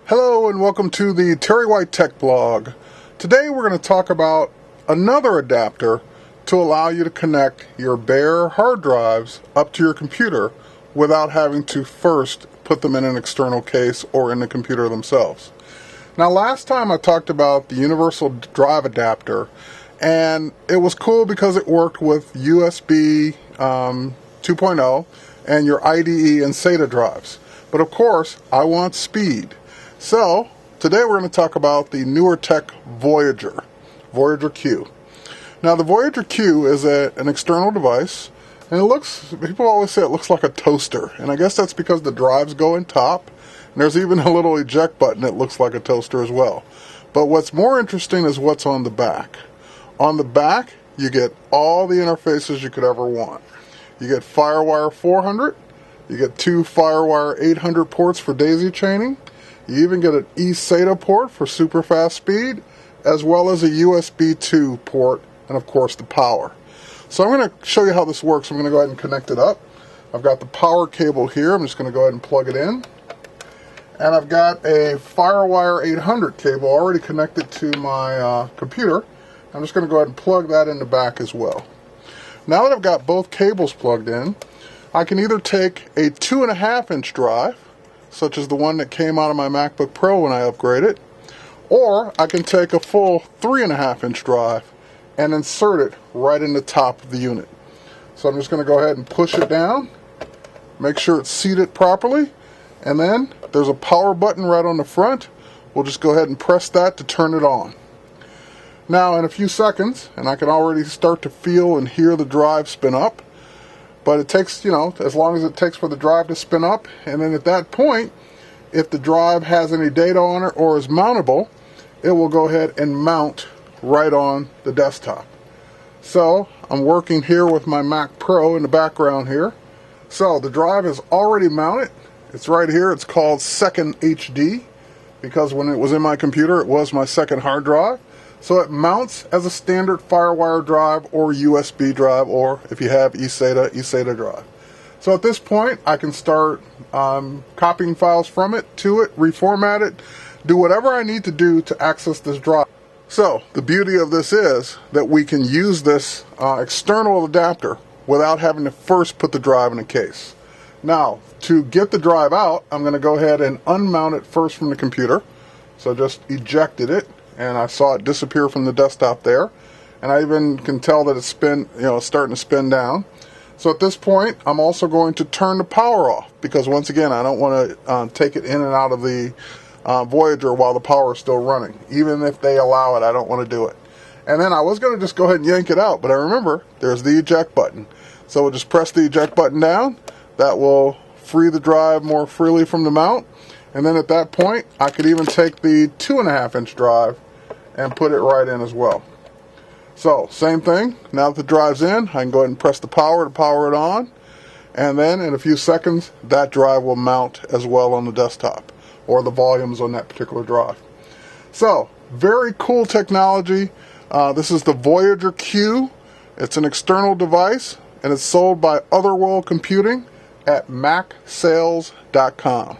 Hello and welcome to the Terry White Tech Blog. Today we're going to talk about another adapter to allow you to connect your bare hard drives up to your computer without having to first put them in an external case or in the computer themselves. Now last time I talked about the universal drive adapter, and it was cool because it worked with USB 2.0 and your IDE and SATA drives. But of course I want speed. So, today we're going to talk about the Newer Tech Voyager Q. Now, the Voyager Q is an external device, and people always say it looks like a toaster, and I guess that's because the drives go in top, and there's even a little eject button that looks like a toaster as well. But what's more interesting is what's on the back. On the back, you get all the interfaces you could ever want. You get Firewire 400, you get 2 Firewire 800 ports for daisy chaining, you even get an eSATA port for super fast speed, as well as a USB 2 port, and of course the power. So I'm going to show you how this works. I'm going to go ahead and connect it up. I've got the power cable here. I'm just going to go ahead and plug it in. And I've got a Firewire 800 cable already connected to my computer. I'm just going to go ahead and plug that in the back as well. Now that I've got both cables plugged in, I can either take a 2.5-inch drive, such as the one that came out of my MacBook Pro when I upgraded, or I can take a full 3.5-inch drive and insert it right in the top of the unit. So I'm just going to go ahead and push it down, make sure it's seated properly, and then there's a power button right on the front. We'll just go ahead and press that to turn it on. Now in a few seconds, and I can already start to feel and hear the drive spin up, but it takes, as long as it takes for the drive to spin up, and then at that point, if the drive has any data on it or is mountable, it will go ahead and mount right on the desktop. So, I'm working here with my Mac Pro in the background here. So, the drive is already mounted. It's right here. It's called Second HD, because when it was in my computer, it was my second hard drive. So it mounts as a standard Firewire drive or USB drive, or if you have eSATA drive. So at this point, I can start copying files from it to it, reformat it, do whatever I need to do to access this drive. So the beauty of this is that we can use this external adapter without having to first put the drive in a case. Now, to get the drive out, I'm going to go ahead and unmount it first from the computer. So I just ejected it, and I saw it disappear from the desktop there, and I even can tell that it's starting to spin down. So at this point, I'm also going to turn the power off, because once again, I don't want to take it in and out of the Voyager while the power is still running. Even if they allow it, I don't want to do it. And then I was going to just go ahead and yank it out, but I remember there's the eject button. So we'll just press the eject button down. That will free the drive more freely from the mount. And then at that point, I could even take the 2.5-inch drive and put it right in as well. So, same thing. Now that the drive's in, I can go ahead and press the power to power it on. And then in a few seconds, that drive will mount as well on the desktop, or the volumes on that particular drive. So, very cool technology. This is the Voyager Q. It's an external device, and it's sold by Otherworld Computing at macsales.com.